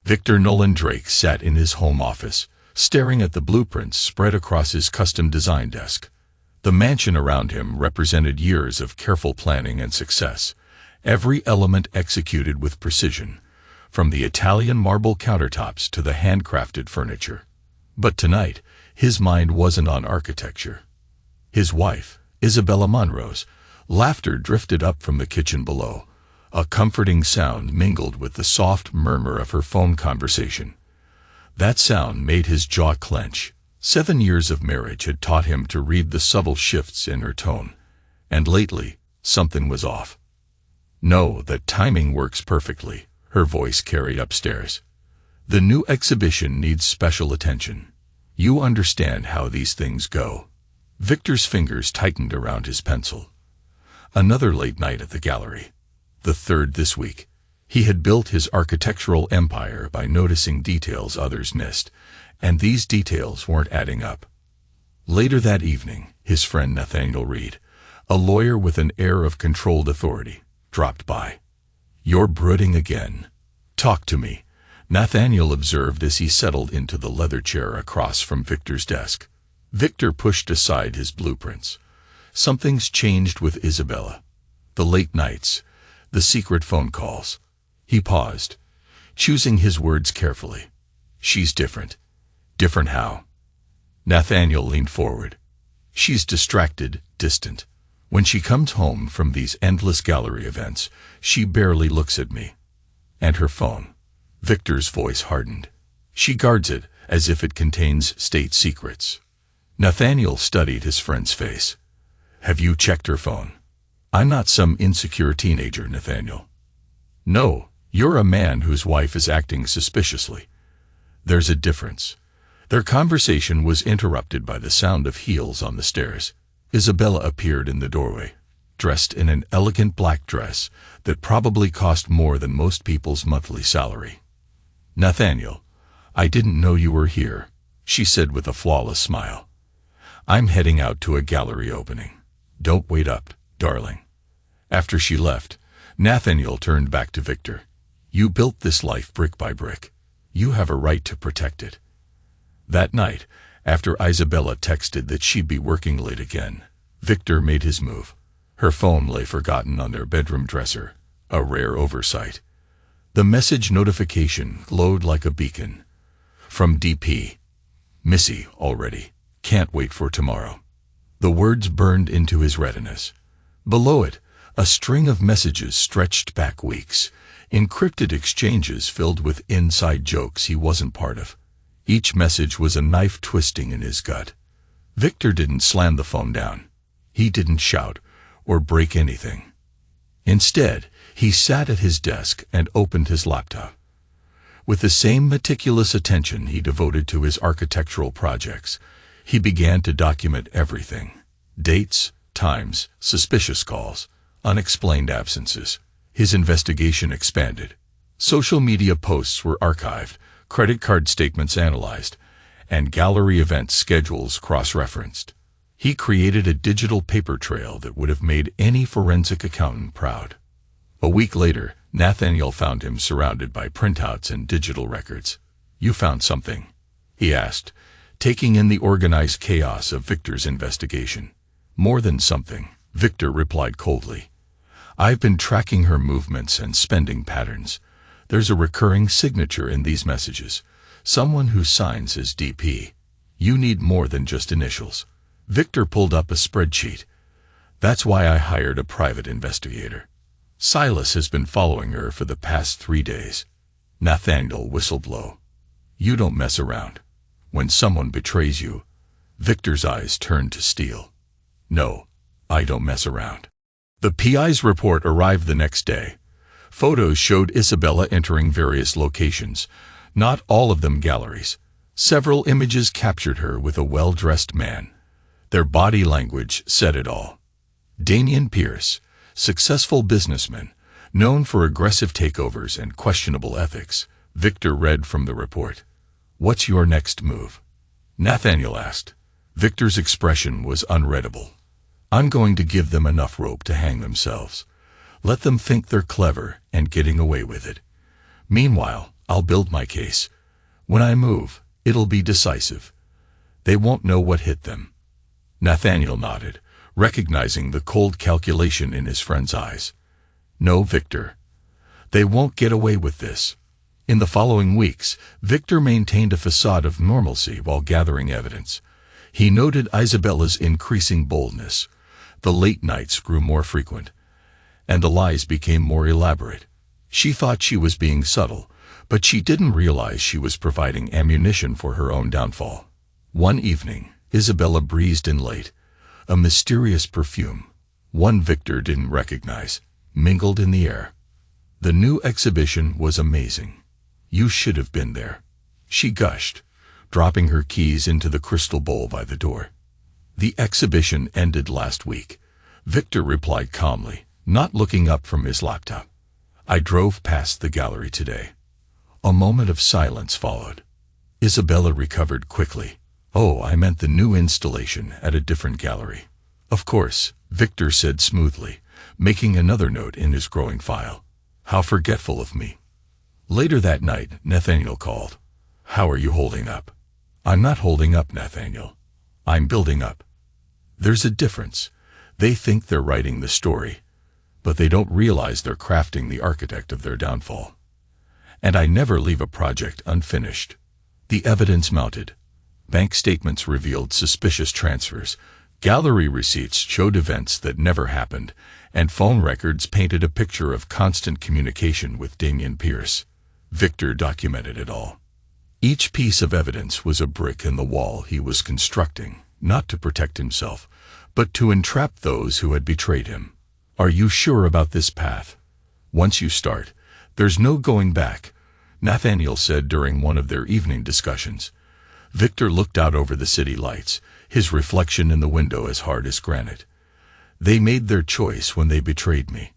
Victor Nolan Drake sat in his home office, staring at the blueprints spread across his custom design desk. The mansion around him represented years of careful planning and success, every element executed with precision, from the Italian marble countertops to the handcrafted furniture. But tonight, his mind wasn't on architecture. His wife, Isabella Monroe's, laughter drifted up from the kitchen below. A comforting sound mingled with the soft murmur of her phone conversation. That sound made his jaw clench. 7 years of marriage had taught him to read the subtle shifts in her tone. And lately, something was off. "No, the timing works perfectly," her voice carried upstairs. "The new exhibition needs special attention. You understand how these things go." Victor's fingers tightened around his pencil. Another late night at the gallery. The third this week. He had built his architectural empire by noticing details others missed, and these details weren't adding up. Later that evening, his friend Nathaniel Reed, a lawyer with an air of controlled authority, dropped by. "You're brooding again. Talk to me," Nathaniel observed as he settled into the leather chair across from Victor's desk. Victor pushed aside his blueprints. Something's changed with Isabella. The late nights, the secret phone calls. He paused, choosing his words carefully. "She's different." "Different how?" Nathaniel leaned forward. "She's distracted, distant. When she comes home from these endless gallery events, she barely looks at me." "And her phone?" Victor's voice hardened. "She guards it as if it contains state secrets." Nathaniel studied his friend's face. "Have you checked her phone?" "I'm not some insecure teenager, Nathaniel." "No, you're a man whose wife is acting suspiciously." "There's a difference." Their conversation was interrupted by the sound of heels on the stairs. Isabella appeared in the doorway, dressed in an elegant black dress that probably cost more than most people's monthly salary. "Nathaniel, I didn't know you were here," she said with a flawless smile. "I'm heading out to a gallery opening. Don't wait up, darling." After she left, Nathaniel turned back to Victor. "You built this life brick by brick. You have a right to protect it." That night, after Isabella texted that she'd be working late again, Victor made his move. Her phone lay forgotten on their bedroom dresser, a rare oversight. The message notification glowed like a beacon. From DP. "Missy, already. Can't wait for tomorrow." The words burned into his retinas. Below it, a string of messages stretched back weeks, encrypted exchanges filled with inside jokes he wasn't part of. Each message was a knife twisting in his gut. Victor didn't slam the phone down. He didn't shout or break anything. Instead, he sat at his desk and opened his laptop. With the same meticulous attention he devoted to his architectural projects, he began to document everything. Dates, times, suspicious calls, unexplained absences. His investigation expanded. Social media posts were archived, credit card statements analyzed, and gallery event schedules cross-referenced. He created a digital paper trail that would have made any forensic accountant proud. A week later, Nathaniel found him surrounded by printouts and digital records. "You found something?" he asked, taking in the organized chaos of Victor's investigation. "More than something," Victor replied coldly. "I've been tracking her movements and spending patterns. There's a recurring signature in these messages, someone who signs as DP. You need more than just initials." Victor pulled up a spreadsheet. "That's why I hired a private investigator. Silas has been following her for the past 3 days." Nathaniel whistled low. "You don't mess around. When someone betrays you," Victor's eyes turned to steel. "No, I don't mess around." The PI's report arrived the next day. Photos showed Isabella entering various locations, not all of them galleries. Several images captured her with a well-dressed man. Their body language said it all. Damian Pierce, successful businessman, known for aggressive takeovers and questionable ethics, Victor read from the report. "What's your next move?" Nathaniel asked. Victor's expression was unreadable. "I'm going to give them enough rope to hang themselves. Let them think they're clever and getting away with it. Meanwhile, I'll build my case. When I move, it'll be decisive. They won't know what hit them." Nathaniel nodded, recognizing the cold calculation in his friend's eyes. "No, Victor. They won't get away with this." In the following weeks, Victor maintained a facade of normalcy while gathering evidence. He noted Isabella's increasing boldness. The late nights grew more frequent, and the lies became more elaborate. She thought she was being subtle, but she didn't realize she was providing ammunition for her own downfall. One evening, Isabella breezed in late. A mysterious perfume, one Victor didn't recognize, mingled in the air. "The new exhibition was amazing. You should have been there," she gushed, dropping her keys into the crystal bowl by the door. "The exhibition ended last week," Victor replied calmly, not looking up from his laptop. "I drove past the gallery today." A moment of silence followed. Isabella recovered quickly. "Oh, I meant the new installation at a different gallery." "Of course," Victor said smoothly, making another note in his growing file. "How forgetful of me." Later that night, Nathaniel called. "How are you holding up?" "I'm not holding up, Nathaniel. I'm building up." There's a difference. They think they're writing the story, but they don't realize they're crafting the architect of their downfall. And I never leave a project unfinished. The evidence mounted. Bank statements revealed suspicious transfers. Gallery receipts showed events that never happened, and phone records painted a picture of constant communication with Damien Pierce. Victor documented it all. Each piece of evidence was a brick in the wall he was constructing, not to protect himself, but to entrap those who had betrayed him. "Are you sure about this path? Once you start, there's no going back," Nathaniel said during one of their evening discussions. Victor looked out over the city lights, his reflection in the window as hard as granite. "They made their choice when they betrayed me.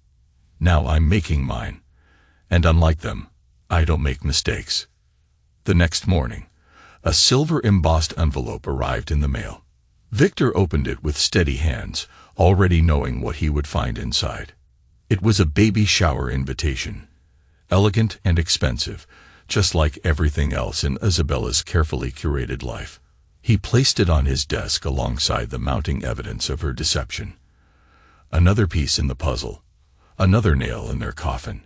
Now I'm making mine. And unlike them, I don't make mistakes." The next morning, a silver-embossed envelope arrived in the mail. Victor opened it with steady hands, already knowing what he would find inside. It was a baby shower invitation, elegant and expensive, just like everything else in Isabella's carefully curated life. He placed it on his desk alongside the mounting evidence of her deception. Another piece in the puzzle, another nail in their coffin.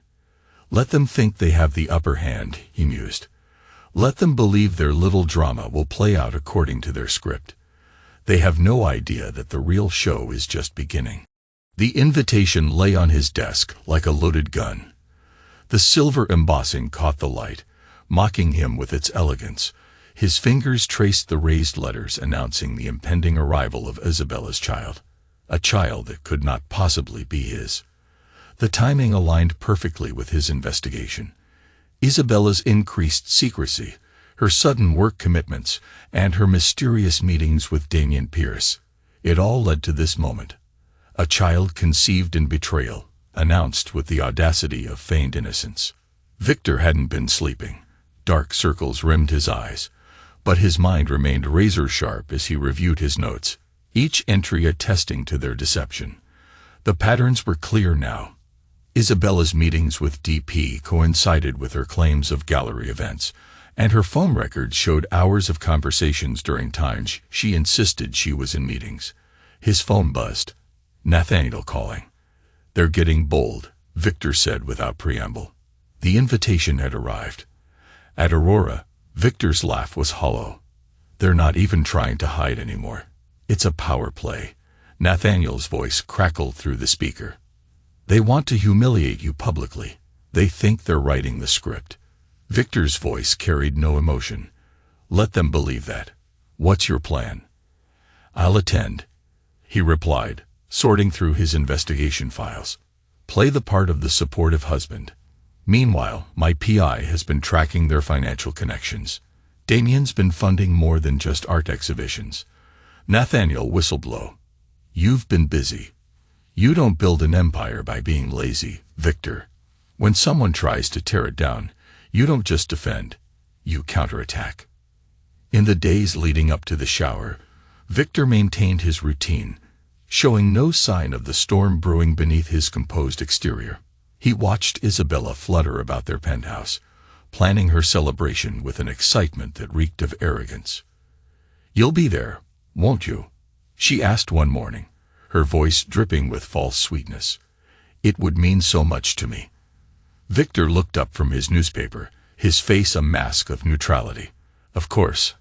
Let them think they have the upper hand, he mused. Let them believe their little drama will play out according to their script. They have no idea that the real show is just beginning. The invitation lay on his desk like a loaded gun. The silver embossing caught the light, mocking him with its elegance. His fingers traced the raised letters announcing the impending arrival of Isabella's child, a child that could not possibly be his. The timing aligned perfectly with his investigation. Isabella's increased secrecy, her sudden work commitments, and her mysterious meetings with Damien Pierce. It all led to this moment. A child conceived in betrayal, announced with the audacity of feigned innocence. Victor hadn't been sleeping. Dark circles rimmed his eyes, but his mind remained razor-sharp as he reviewed his notes, each entry attesting to their deception. The patterns were clear now. Isabella's meetings with DP coincided with her claims of gallery events, and her phone records showed hours of conversations during times she insisted she was in meetings. His phone buzzed. Nathaniel calling. "They're getting bold," Victor said without preamble. The invitation had arrived. At Aurora, Victor's laugh was hollow. "They're not even trying to hide anymore. It's a power play." Nathaniel's voice crackled through the speaker. "They want to humiliate you publicly. They think they're writing the script." Victor's voice carried no emotion. "Let them believe that. What's your plan?" "I'll attend," he replied, sorting through his investigation files. "Play the part of the supportive husband. Meanwhile, my PI has been tracking their financial connections. Damien's been funding more than just art exhibitions." Nathaniel whistled low. "You've been busy. You don't build an empire by being lazy, Victor. When someone tries to tear it down, you don't just defend, you counterattack." In the days leading up to the shower, Victor maintained his routine, showing no sign of the storm brewing beneath his composed exterior. He watched Isabella flutter about their penthouse, planning her celebration with an excitement that reeked of arrogance. "You'll be there, won't you?" she asked one morning, her voice dripping with false sweetness. "It would mean so much to me." Victor looked up from his newspaper, his face a mask of neutrality. "Of course.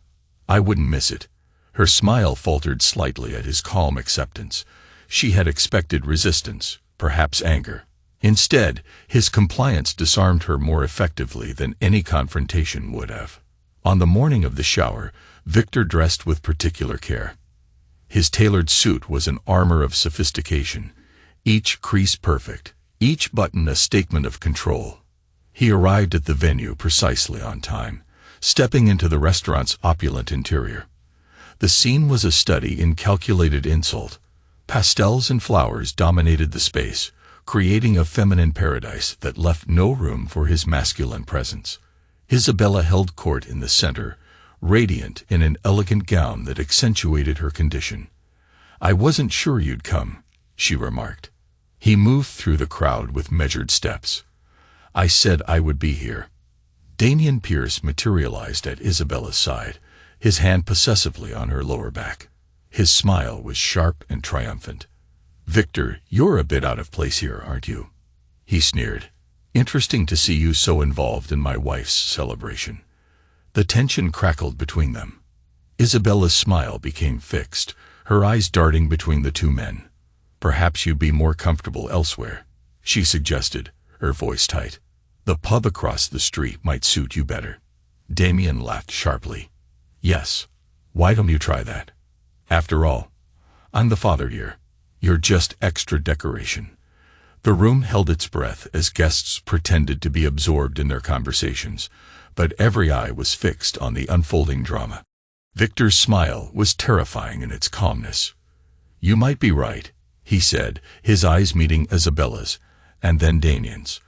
I wouldn't miss it." Her smile faltered slightly at his calm acceptance. She had expected resistance, perhaps anger. Instead, his compliance disarmed her more effectively than any confrontation would have. On the morning of the shower, Victor dressed with particular care. His tailored suit was an armor of sophistication, each crease perfect, each button a statement of control. He arrived at the venue precisely on time, stepping into the restaurant's opulent interior. The scene was a study in calculated insult. Pastels and flowers dominated the space, creating a feminine paradise that left no room for his masculine presence. Isabella held court in the center, radiant in an elegant gown that accentuated her condition. "I wasn't sure you'd come," she remarked. He moved through the crowd with measured steps. "I said I would be here." Damian Pierce materialized at Isabella's side, his hand possessively on her lower back. His smile was sharp and triumphant. "Victor, you're a bit out of place here, aren't you?" he sneered. "Interesting to see you so involved in my wife's celebration." The tension crackled between them. Isabella's smile became fixed, her eyes darting between the two men. "Perhaps you'd be more comfortable elsewhere," she suggested, her voice tight. "The pub across the street might suit you better." Damian laughed sharply. "Yes. Why don't you try that? After all, I'm the father here. You're just extra decoration." The room held its breath as guests pretended to be absorbed in their conversations, but every eye was fixed on the unfolding drama. Victor's smile was terrifying in its calmness. "You might be right," he said, his eyes meeting Isabella's, and then Damian's.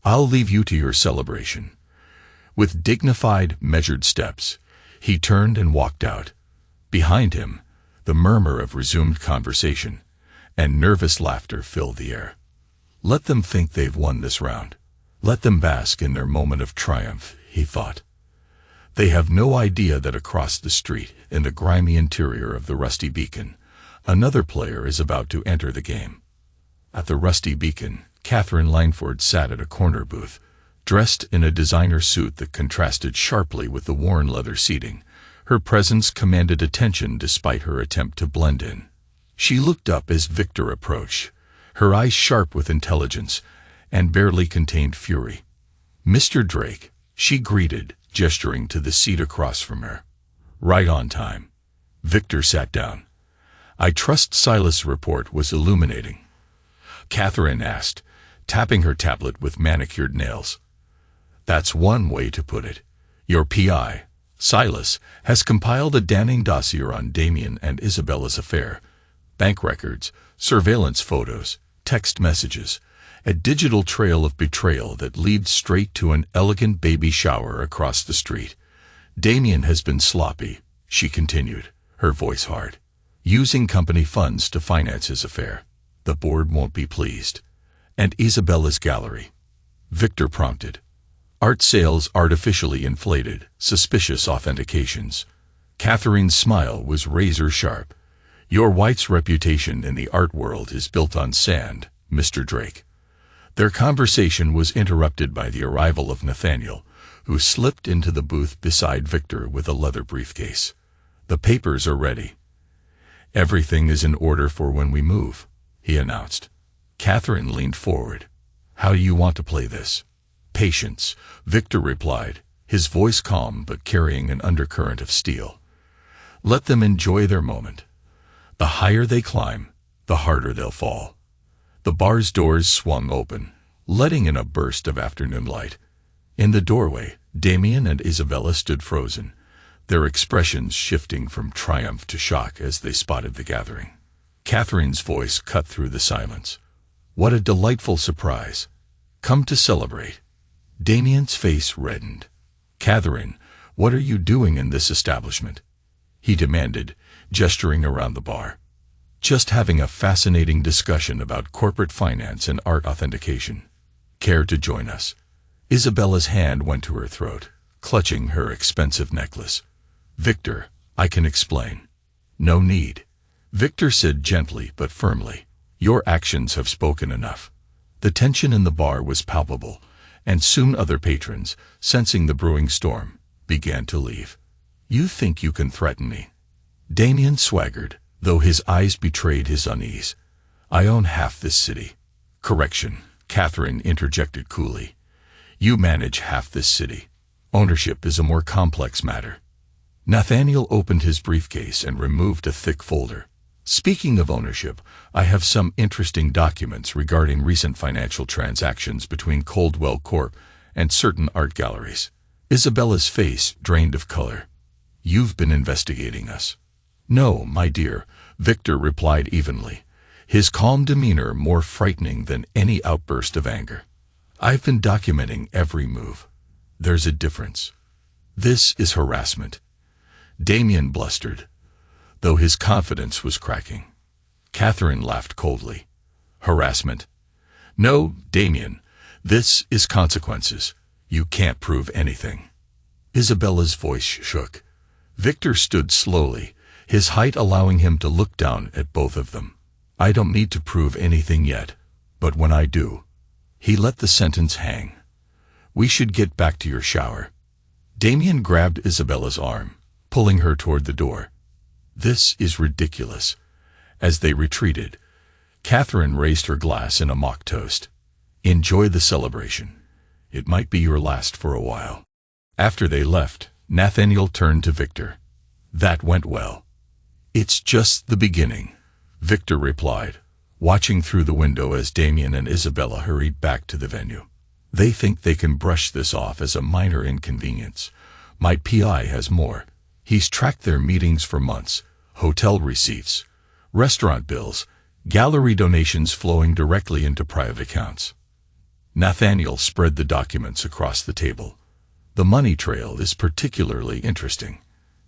"I'll leave you to your celebration." With dignified, measured steps, he turned and walked out. Behind him, the murmur of resumed conversation and nervous laughter filled the air. Let them think they've won this round. Let them bask in their moment of triumph, he thought. They have no idea that across the street, in the grimy interior of the Rusty Beacon, another player is about to enter the game. At the Rusty Beacon, Catherine Langford sat at a corner booth, dressed in a designer suit that contrasted sharply with the worn leather seating. Her presence commanded attention despite her attempt to blend in. She looked up as Victor approached, her eyes sharp with intelligence and barely contained fury. "Mr. Drake," she greeted, gesturing to the seat across from her. "Right on time." Victor sat down. "I trust Silas' report was illuminating?" Catherine asked, tapping her tablet with manicured nails. "That's one way to put it. Your PI, Silas, has compiled a damning dossier on Damian and Isabella's affair. Bank records, surveillance photos, text messages, a digital trail of betrayal that leads straight to an elegant baby shower across the street. Damian has been sloppy," she continued, her voice hard, "using company funds to finance his affair. The board won't be pleased." "And Isabella's gallery?" Victor prompted. "Art sales artificially inflated, suspicious authentications." Catherine's smile was razor sharp. "Your wife's reputation in the art world is built on sand, Mr. Drake." Their conversation was interrupted by the arrival of Nathaniel, who slipped into the booth beside Victor with a leather briefcase. "The papers are ready." "Everything is in order for when we move," he announced. Catherine leaned forward. "How do you want to play this?" "Patience," Victor replied, his voice calm but carrying an undercurrent of steel. "Let them enjoy their moment. The higher they climb, the harder they'll fall." The bar's doors swung open, letting in a burst of afternoon light. In the doorway, Damian and Isabella stood frozen, their expressions shifting from triumph to shock as they spotted the gathering. Catherine's voice cut through the silence. "What a delightful surprise. Come to celebrate." Damian's face reddened. "Catherine, what are you doing in this establishment?" he demanded, gesturing around the bar. "Just having a fascinating discussion about corporate finance and art authentication. Care to join us?" Isabella's hand went to her throat, clutching her expensive necklace. "Victor, I can explain." "No need," Victor said gently but firmly. "Your actions have spoken enough." The tension in the bar was palpable, and soon other patrons, sensing the brewing storm, began to leave. "You think you can threaten me?" Damien swaggered, though his eyes betrayed his unease. "I own half this city." "Correction," Catherine interjected coolly. "You manage half this city. Ownership is a more complex matter." Nathaniel opened his briefcase and removed a thick folder. "Speaking of ownership, I have some interesting documents regarding recent financial transactions between Coldwell Corp. And certain art galleries." Isabella's face drained of color. "You've been investigating us." "No, my dear," Victor replied evenly, his calm demeanor more frightening than any outburst of anger. "I've been documenting every move. There's a difference. This is harassment." Damien blustered, though his confidence was cracking. Catherine laughed coldly. "Harassment? No, Damien, this is consequences. You can't prove anything." Isabella's voice shook. Victor stood slowly, his height allowing him to look down at both of them. "I don't need to prove anything yet, but when I do..." He let the sentence hang. "We should get back to your shower." Damien grabbed Isabella's arm, pulling her toward the door. "This is ridiculous." As they retreated, Catherine raised her glass in a mock toast. "Enjoy the celebration. It might be your last for a while." After they left, Nathaniel turned to Victor. "That went well." "It's just the beginning," Victor replied, watching through the window as Damien and Isabella hurried back to the venue. "They think they can brush this off as a minor inconvenience. My PI has more. He's tracked their meetings for months, hotel receipts, restaurant bills, gallery donations flowing directly into private accounts." Nathaniel spread the documents across the table. "The money trail is particularly interesting.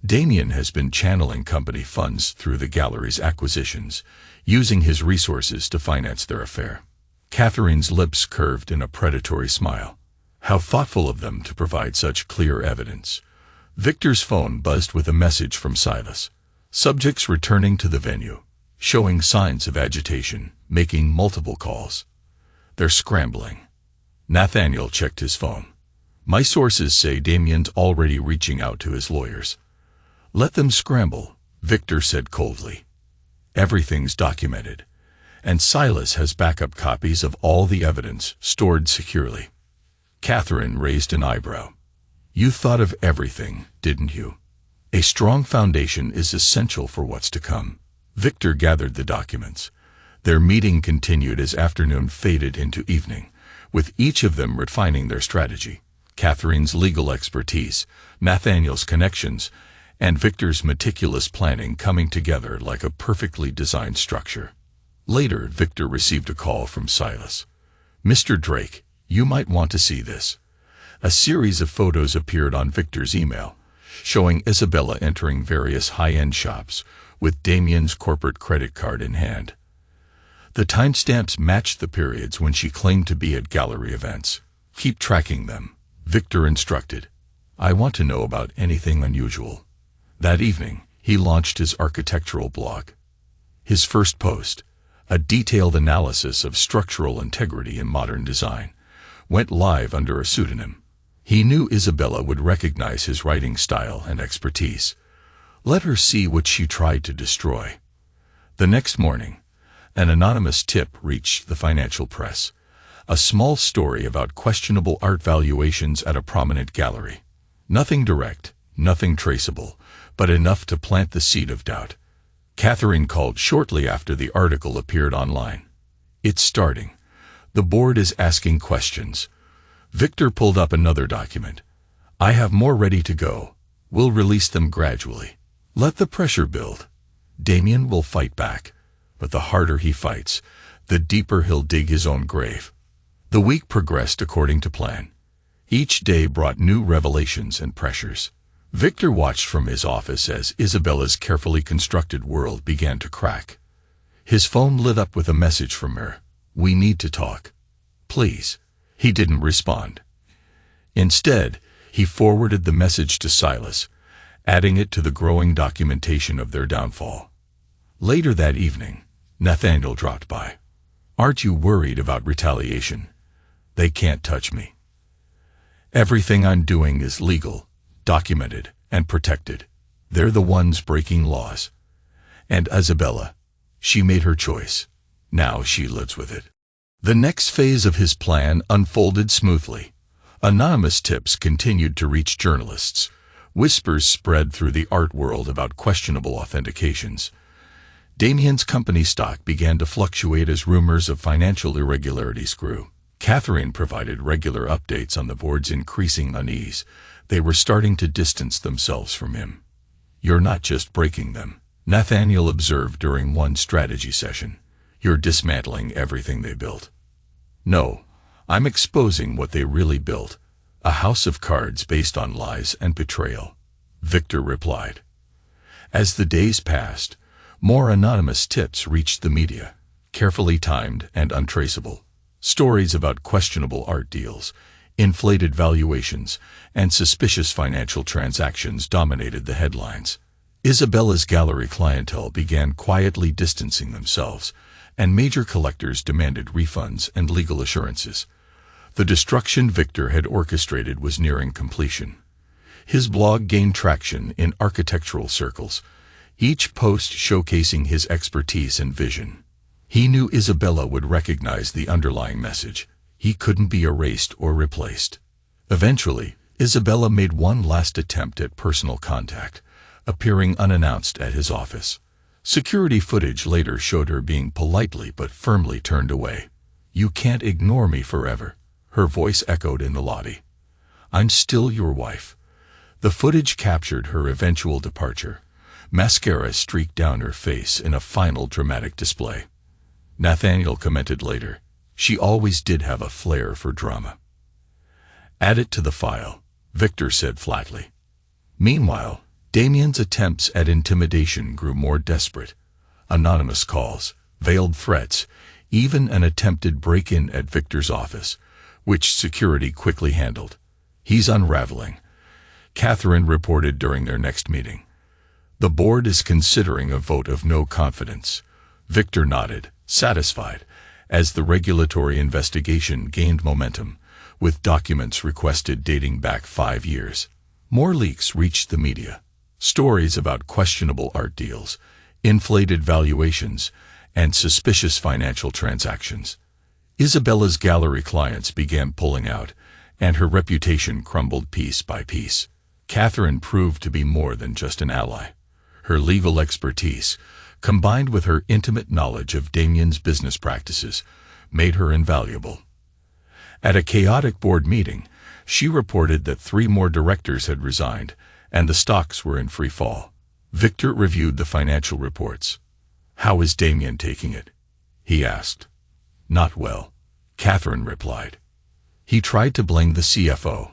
Damien has been channeling company funds through the gallery's acquisitions, using his resources to finance their affair." Catherine's lips curved in a predatory smile. How thoughtful of them to provide such clear evidence. Victor's phone buzzed with a message from Silas. Subjects returning to the venue, showing signs of agitation, making multiple calls. "They're scrambling." Nathaniel checked his phone. "My sources say Damien's already reaching out to his lawyers." "Let them scramble," Victor said coldly. "Everything's documented, and Silas has backup copies of all the evidence stored securely." Catherine raised an eyebrow. "You thought of everything, didn't you? A strong foundation is essential for what's to come." Victor gathered the documents. Their meeting continued as afternoon faded into evening, with each of them refining their strategy. Catherine's legal expertise, Nathaniel's connections, and Victor's meticulous planning coming together like a perfectly designed structure. Later, Victor received a call from Silas. "Mr. Drake, you might want to see this." A series of photos appeared on Victor's email, showing Isabella entering various high-end shops, with Damien's corporate credit card in hand. The timestamps matched the periods when she claimed to be at gallery events. "Keep tracking them," Victor instructed. "I want to know about anything unusual." That evening, he launched his architectural blog. His first post, a detailed analysis of structural integrity in modern design, went live under a pseudonym. He knew Isabella would recognize his writing style and expertise. Let her see what she tried to destroy. The next morning, an anonymous tip reached the financial press. A small story about questionable art valuations at a prominent gallery. Nothing direct, nothing traceable, but enough to plant the seed of doubt. Catherine called shortly after the article appeared online. "It's starting. The board is asking questions." Victor pulled up another document. "I have more ready to go. We'll release them gradually. Let the pressure build. Damien will fight back, but the harder he fights, the deeper he'll dig his own grave." The week progressed according to plan. Each day brought new revelations and pressures. Victor watched from his office as Isabella's carefully constructed world began to crack. His phone lit up with a message from her. "We need to talk. Please." He didn't respond. Instead, he forwarded the message to Silas, adding it to the growing documentation of their downfall. Later that evening, Nathaniel dropped by. "Aren't you worried about retaliation? They can't touch me. Everything I'm doing is legal, documented, and protected. They're the ones breaking laws. And Isabella, she made her choice. Now she lives with it." The next phase of his plan unfolded smoothly. Anonymous tips continued to reach journalists. Whispers spread through the art world about questionable authentications. Damien's company stock began to fluctuate as rumors of financial irregularities grew. Catherine provided regular updates on the board's increasing unease. They were starting to distance themselves from him. "You're not just breaking them," Nathaniel observed during one strategy session. "You're dismantling everything they built." "No, I'm exposing what they really built. A house of cards based on lies and betrayal," Victor replied. As the days passed, more anonymous tips reached the media, carefully timed and untraceable. Stories about questionable art deals, inflated valuations, and suspicious financial transactions dominated the headlines. Isabella's gallery clientele began quietly distancing themselves, and major collectors demanded refunds and legal assurances. The destruction Victor had orchestrated was nearing completion. His blog gained traction in architectural circles, each post showcasing his expertise and vision. He knew Isabella would recognize the underlying message. He couldn't be erased or replaced. Eventually, Isabella made one last attempt at personal contact, appearing unannounced at his office. Security footage later showed her being politely but firmly turned away. "You can't ignore me forever," her voice echoed in the lobby. "I'm still your wife." The footage captured her eventual departure. Mascara streaked down her face in a final dramatic display. Nathaniel commented later, "She always did have a flair for drama." "Add it to the file," Victor said flatly. Meanwhile, Damien's attempts at intimidation grew more desperate. Anonymous calls, veiled threats, even an attempted break-in at Victor's office, which security quickly handled. "He's unraveling," Catherine reported during their next meeting. "The board is considering a vote of no confidence." Victor nodded, satisfied, as the regulatory investigation gained momentum, with documents requested dating back 5 years. More leaks reached the media. Stories about questionable art deals, inflated valuations, and suspicious financial transactions. Isabella's gallery clients began pulling out, and her reputation crumbled piece by piece. Catherine proved to be more than just an ally. Her legal expertise, combined with her intimate knowledge of Damien's business practices, made her invaluable. At a chaotic board meeting, she reported that 3 more directors had resigned, and the stocks were in free fall. Victor reviewed the financial reports. "How is Damien taking it?" he asked. "Not well," Catherine replied. "He tried to blame the CFO,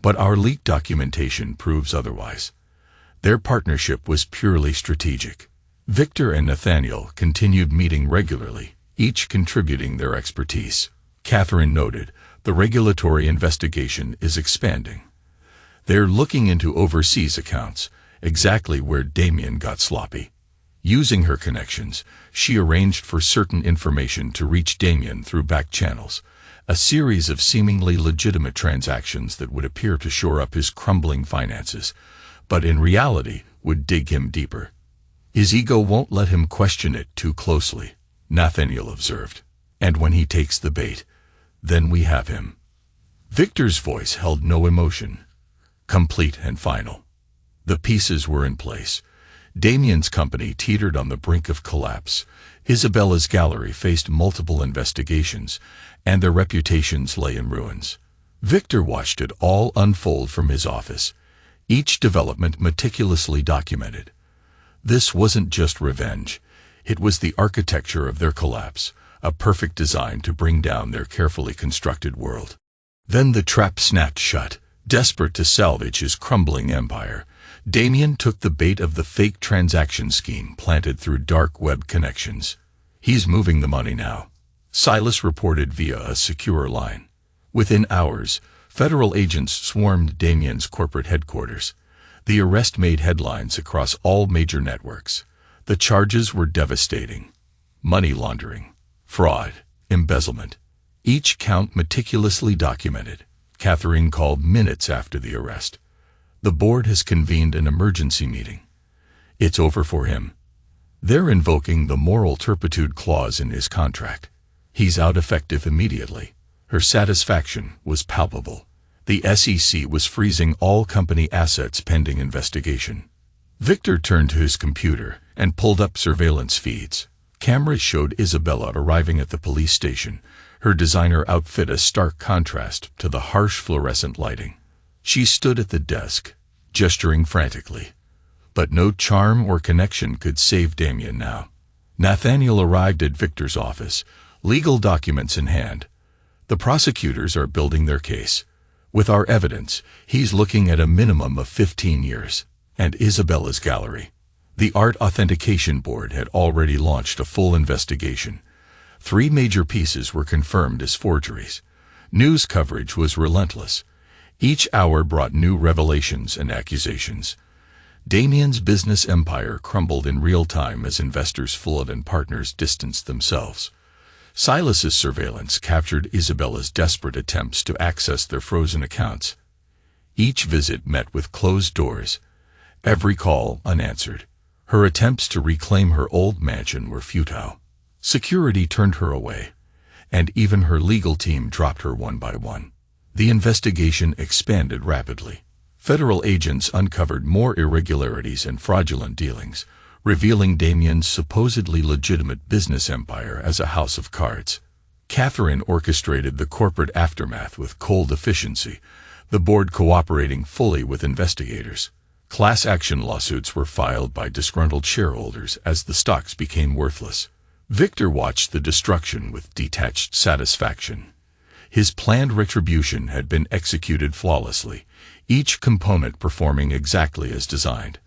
but our leaked documentation proves otherwise. Their partnership was purely strategic." Victor and Nathaniel continued meeting regularly, each contributing their expertise. Catherine noted, "The regulatory investigation is expanding. They're looking into overseas accounts, exactly where Damien got sloppy." Using her connections, she arranged for certain information to reach Damien through back channels, a series of seemingly legitimate transactions that would appear to shore up his crumbling finances, but in reality would dig him deeper. "His ego won't let him question it too closely," Nathaniel observed. "And when he takes the bait, then we have him." Victor's voice held no emotion. Complete and final. The pieces were in place. Damien's company teetered on the brink of collapse. Isabella's gallery faced multiple investigations, and their reputations lay in ruins. Victor watched it all unfold from his office, each development meticulously documented. This wasn't just revenge. It was the architecture of their collapse, a perfect design to bring down their carefully constructed world. Then the trap snapped shut. Desperate to salvage his crumbling empire, Damien took the bait of the fake transaction scheme planted through dark web connections. "He's moving the money now," Silas reported via a secure line. Within hours, Federal agents swarmed Damien's corporate headquarters. The arrest made headlines across all major networks. The charges were devastating: money laundering, fraud, embezzlement. Each count meticulously documented. Catherine called minutes after the arrest. "The board has convened an emergency meeting. It's over for him. They're invoking the moral turpitude clause in his contract. He's out effective immediately." Her satisfaction was palpable. The SEC was freezing all company assets pending investigation. Victor turned to his computer and pulled up surveillance feeds. Cameras showed Isabella arriving at the police station, her designer outfit a stark contrast to the harsh fluorescent lighting. She stood at the desk, gesturing frantically. But no charm or connection could save Damien now. Nathaniel arrived at Victor's office, legal documents in hand. "The prosecutors are building their case. With our evidence, he's looking at a minimum of 15 years. And Isabella's gallery." The Art Authentication Board had already launched a full investigation. 3 major pieces were confirmed as forgeries. News coverage was relentless. Each hour brought new revelations and accusations. Damien's business empire crumbled in real time as investors fled and partners distanced themselves. Silas's surveillance captured Isabella's desperate attempts to access their frozen accounts. Each visit met with closed doors, every call unanswered. Her attempts to reclaim her old mansion were futile. Security turned her away, and even her legal team dropped her one by one. The investigation expanded rapidly. Federal agents uncovered more irregularities and fraudulent dealings, revealing Damien's supposedly legitimate business empire as a house of cards. Catherine orchestrated the corporate aftermath with cold efficiency, the board cooperating fully with investigators. Class action lawsuits were filed by disgruntled shareholders as the stocks became worthless. Victor watched the destruction with detached satisfaction. His planned retribution had been executed flawlessly, each component performing exactly as designed.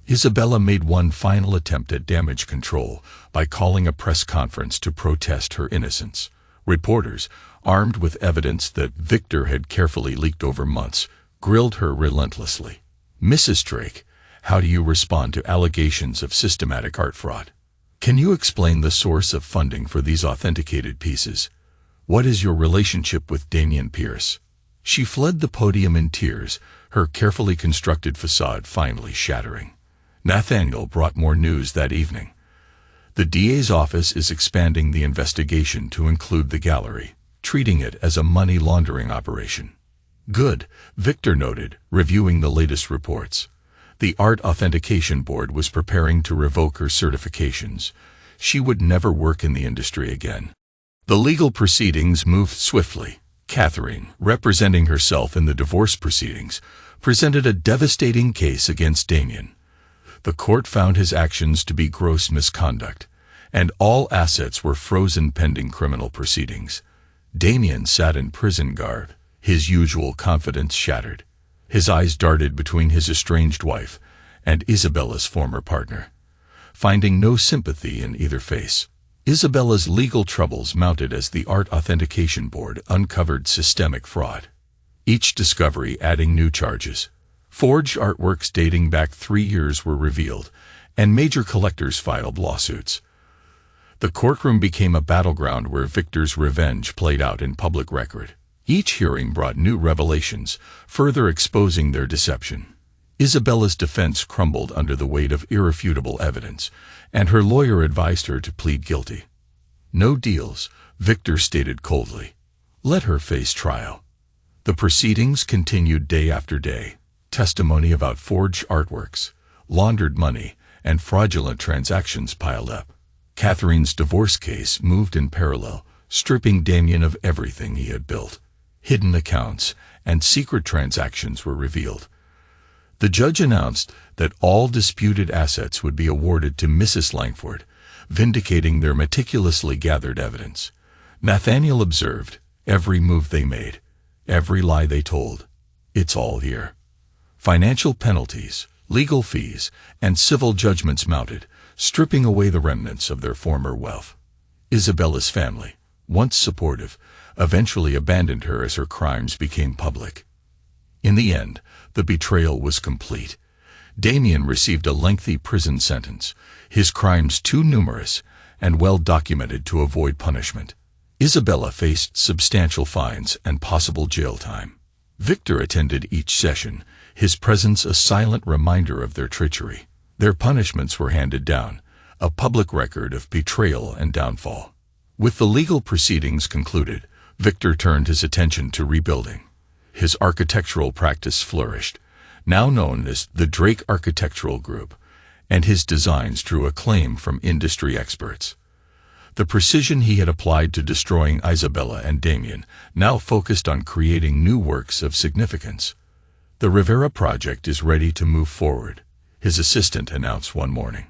Isabella made one final attempt at damage control by calling a press conference to protest her innocence. Reporters, armed with evidence that Victor had carefully leaked over months, grilled her relentlessly. "Mrs. Drake, how do you respond to allegations of systematic art fraud? Can you explain the source of funding for these authenticated pieces? What is your relationship with Damien Pierce?" She fled the podium in tears, her carefully constructed facade finally shattering. Nathaniel brought more news that evening. The DA's office is expanding the investigation to include the gallery, treating it as a money laundering operation. "Good," Victor noted, reviewing the latest reports. The Art Authentication Board was preparing to revoke her certifications. She would never work in the industry again. The legal proceedings moved swiftly. Catherine, representing herself in the divorce proceedings, presented a devastating case against Damien. The court found his actions to be gross misconduct, and all assets were frozen pending criminal proceedings. Damien sat in prison garb, his usual confidence shattered. His eyes darted between his estranged wife and Isabella's former partner, finding no sympathy in either face. Isabella's legal troubles mounted as the Art Authentication Board uncovered systemic fraud, each discovery adding new charges. Forged artworks dating back 3 years were revealed, and major collectors filed lawsuits. The courtroom became a battleground where Victor's revenge played out in public record. Each hearing brought new revelations, further exposing their deception. Isabella's defense crumbled under the weight of irrefutable evidence, and her lawyer advised her to plead guilty. "No deals," Victor stated coldly. "Let her face trial." The proceedings continued day after day. Testimony about forged artworks, laundered money, and fraudulent transactions piled up. Catherine's divorce case moved in parallel, stripping Damien of everything he had built. Hidden accounts and secret transactions were revealed. The judge announced that all disputed assets would be awarded to Mrs. Langford, vindicating their meticulously gathered evidence. Nathaniel observed, every move they made, every lie they told, it's all here. Financial penalties, legal fees, and civil judgments mounted, stripping away the remnants of their former wealth. Isabella's family, once supportive, eventually abandoned her as her crimes became public. In the end, the betrayal was complete. Damien received a lengthy prison sentence, his crimes too numerous and well documented to avoid punishment. Isabella faced substantial fines and possible jail time. Victor attended each session, his presence a silent reminder of their treachery. Their punishments were handed down, a public record of betrayal and downfall. With the legal proceedings concluded, Victor turned his attention to rebuilding. His architectural practice flourished, now known as the Drake Architectural Group, and his designs drew acclaim from industry experts. The precision he had applied to destroying Isabella and Damien now focused on creating new works of significance. The Rivera project is ready to move forward, his assistant announced one morning.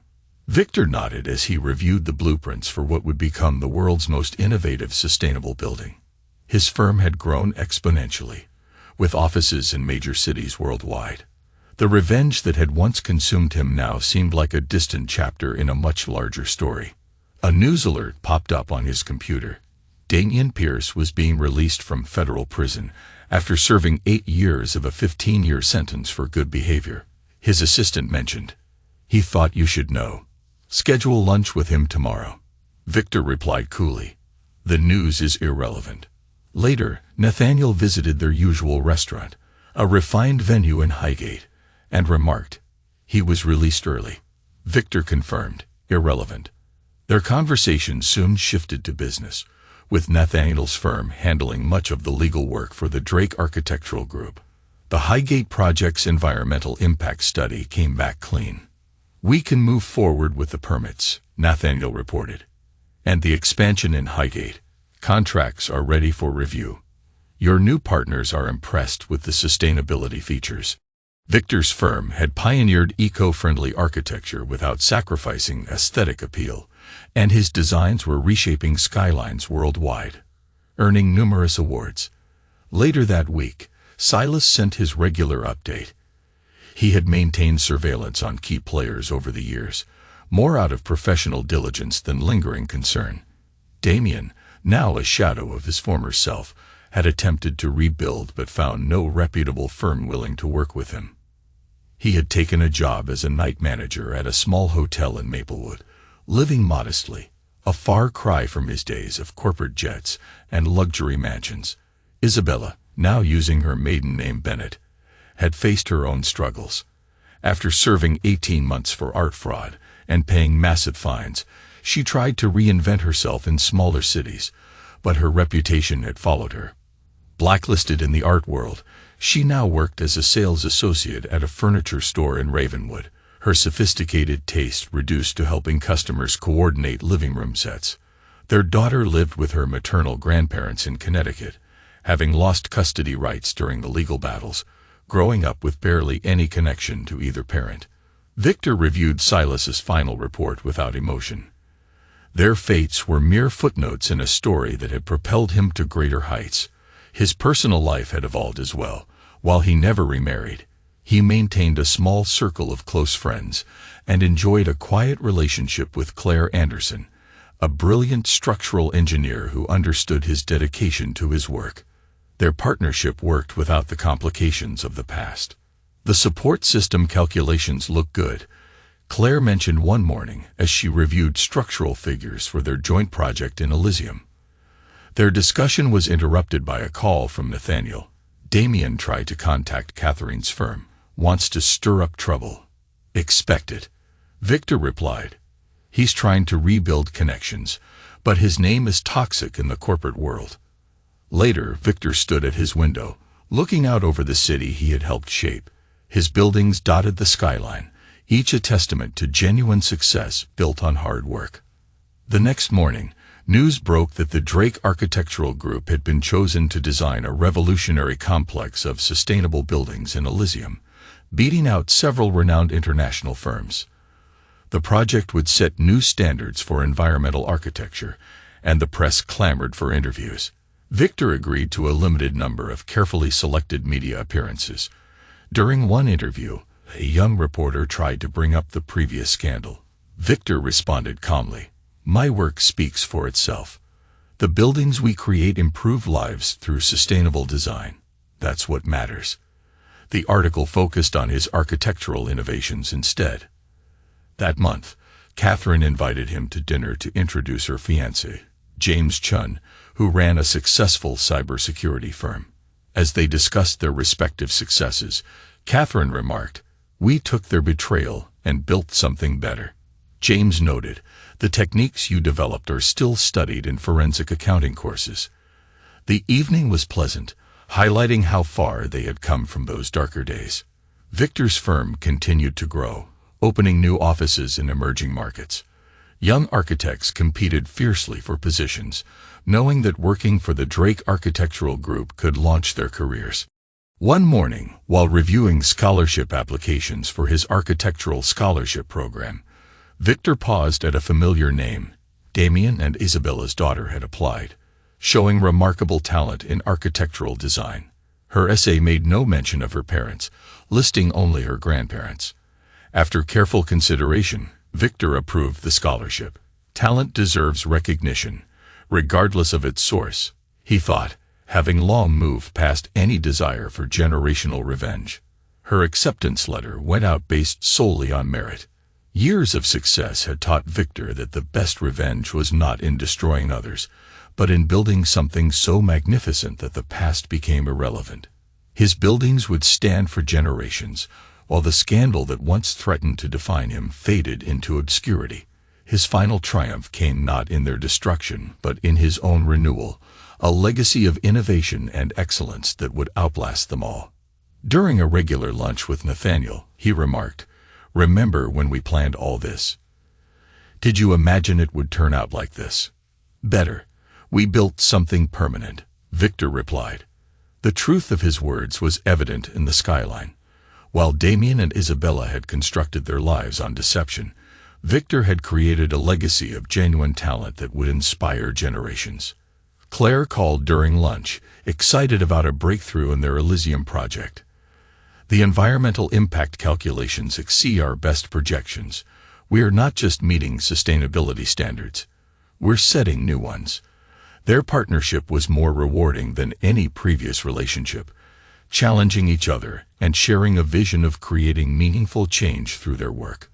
Victor nodded as he reviewed the blueprints for what would become the world's most innovative sustainable building. His firm had grown exponentially, with offices in major cities worldwide. The revenge that had once consumed him now seemed like a distant chapter in a much larger story. A news alert popped up on his computer. Damien Pierce was being released from federal prison after serving 8 years of a 15-year sentence for good behavior. His assistant mentioned, "He thought you should know. Schedule lunch with him tomorrow." Victor replied coolly, "The news is irrelevant." Later, Nathaniel visited their usual restaurant, a refined venue in Highgate, and remarked, "He was released early." Victor confirmed, "Irrelevant." Their conversation soon shifted to business, with Nathaniel's firm handling much of the legal work for the Drake Architectural Group. The Highgate project's environmental impact study came back clean. "We can move forward with the permits," Nathaniel reported. "And the expansion in Highgate. Contracts are ready for review. Your new partners are impressed with the sustainability features." Victor's firm had pioneered eco-friendly architecture without sacrificing aesthetic appeal, and his designs were reshaping skylines worldwide, earning numerous awards. Later that week, Silas sent his regular update. He had maintained surveillance on key players over the years, more out of professional diligence than lingering concern. Damien, now a shadow of his former self, had attempted to rebuild but found no reputable firm willing to work with him. He had taken a job as a night manager at a small hotel in Maplewood, living modestly, a far cry from his days of corporate jets and luxury mansions. Isabella, now using her maiden name Bennett, had faced her own struggles. After serving 18 months for art fraud and paying massive fines, she tried to reinvent herself in smaller cities, but her reputation had followed her. Blacklisted in the art world, she now worked as a sales associate at a furniture store in Ravenwood, her sophisticated taste reduced to helping customers coordinate living room sets. Their daughter lived with her maternal grandparents in Connecticut, having lost custody rights during the legal battles, growing up with barely any connection to either parent. Victor reviewed Silas's final report without emotion. Their fates were mere footnotes in a story that had propelled him to greater heights. His personal life had evolved as well. While he never remarried, he maintained a small circle of close friends and enjoyed a quiet relationship with Claire Anderson, a brilliant structural engineer who understood his dedication to his work. Their partnership worked without the complications of the past. The support system calculations looked good, Claire mentioned one morning as she reviewed structural figures for their joint project in Elysium. Their discussion was interrupted by a call from Nathaniel. "Damien tried to contact Catherine's firm, wants to stir up trouble." "Expect it," Victor replied. "He's trying to rebuild connections, but his name is toxic in the corporate world." Later, Victor stood at his window, looking out over the city he had helped shape. His buildings dotted the skyline, each a testament to genuine success built on hard work. The next morning, news broke that the Drake Architectural Group had been chosen to design a revolutionary complex of sustainable buildings in Elysium, beating out several renowned international firms. The project would set new standards for environmental architecture, and the press clamored for interviews. Victor agreed to a limited number of carefully selected media appearances. During one interview, a young reporter tried to bring up the previous scandal. Victor responded calmly, "My work speaks for itself. The buildings we create improve lives through sustainable design. That's what matters." The article focused on his architectural innovations instead. That month, Catherine invited him to dinner to introduce her fiancé, James Chun, who ran a successful cybersecurity firm. As they discussed their respective successes, Catherine remarked, "We took their betrayal and built something better." James noted, "The techniques you developed are still studied in forensic accounting courses." The evening was pleasant, highlighting how far they had come from those darker days. Victor's firm continued to grow, opening new offices in emerging markets. Young architects competed fiercely for positions, knowing that working for the Drake Architectural Group could launch their careers. One morning, while reviewing scholarship applications for his architectural scholarship program, Victor paused at a familiar name. Damien and Isabella's daughter had applied, showing remarkable talent in architectural design. Her essay made no mention of her parents, listing only her grandparents. After careful consideration, Victor approved the scholarship. Talent deserves recognition, regardless of its source, he thought, having long moved past any desire for generational revenge. Her acceptance letter went out based solely on merit. Years of success had taught Victor that the best revenge was not in destroying others, but in building something so magnificent that the past became irrelevant. His buildings would stand for generations, while the scandal that once threatened to define him faded into obscurity. His final triumph came not in their destruction, but in his own renewal, a legacy of innovation and excellence that would outlast them all. During a regular lunch with Nathaniel, he remarked, "Remember when we planned all this? Did you imagine it would turn out like this? Better. We built something permanent," Victor replied. The truth of his words was evident in the skyline. While Damien and Isabella had constructed their lives on deception, Victor had created a legacy of genuine talent that would inspire generations. Claire called during lunch, excited about a breakthrough in their Elysium project. "The environmental impact calculations exceed our best projections. We are not just meeting sustainability standards. We're setting new ones." Their partnership was more rewarding than any previous relationship, challenging each other and sharing a vision of creating meaningful change through their work.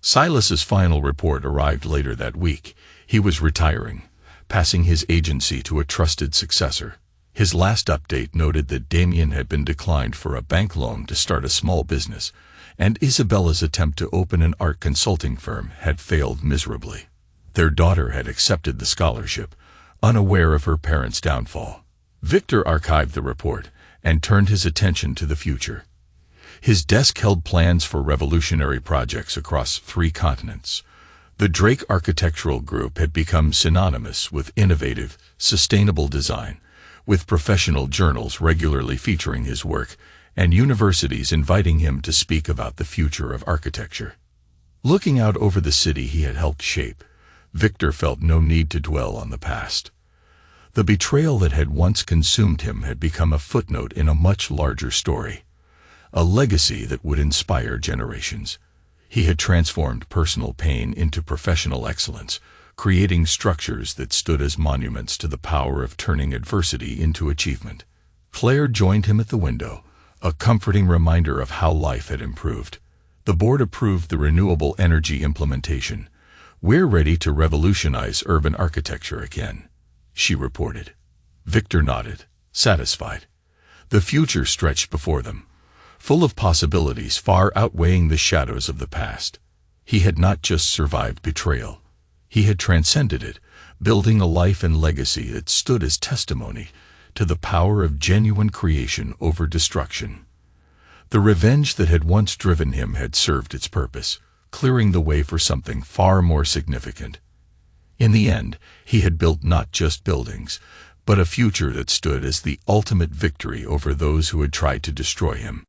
Silas's final report arrived later that week. He was retiring, passing his agency to a trusted successor. His last update noted that Damien had been declined for a bank loan to start a small business, and Isabella's attempt to open an art consulting firm had failed miserably. Their daughter had accepted the scholarship, unaware of her parents' downfall. Victor archived the report and turned his attention to the future. His desk held plans for revolutionary projects across 3 continents. The Drake Architectural Group had become synonymous with innovative, sustainable design, with professional journals regularly featuring his work and universities inviting him to speak about the future of architecture. Looking out over the city he had helped shape, Victor felt no need to dwell on the past. The betrayal that had once consumed him had become a footnote in a much larger story, a legacy that would inspire generations. He had transformed personal pain into professional excellence, creating structures that stood as monuments to the power of turning adversity into achievement. Claire joined him at the window, a comforting reminder of how life had improved. The board approved the renewable energy implementation. "We're ready to revolutionize urban architecture again," she reported. Victor nodded, satisfied. The future stretched before them, full of possibilities far outweighing the shadows of the past. He had not just survived betrayal. He had transcended it, building a life and legacy that stood as testimony to the power of genuine creation over destruction. The revenge that had once driven him had served its purpose, clearing the way for something far more significant. In the end, he had built not just buildings, but a future that stood as the ultimate victory over those who had tried to destroy him.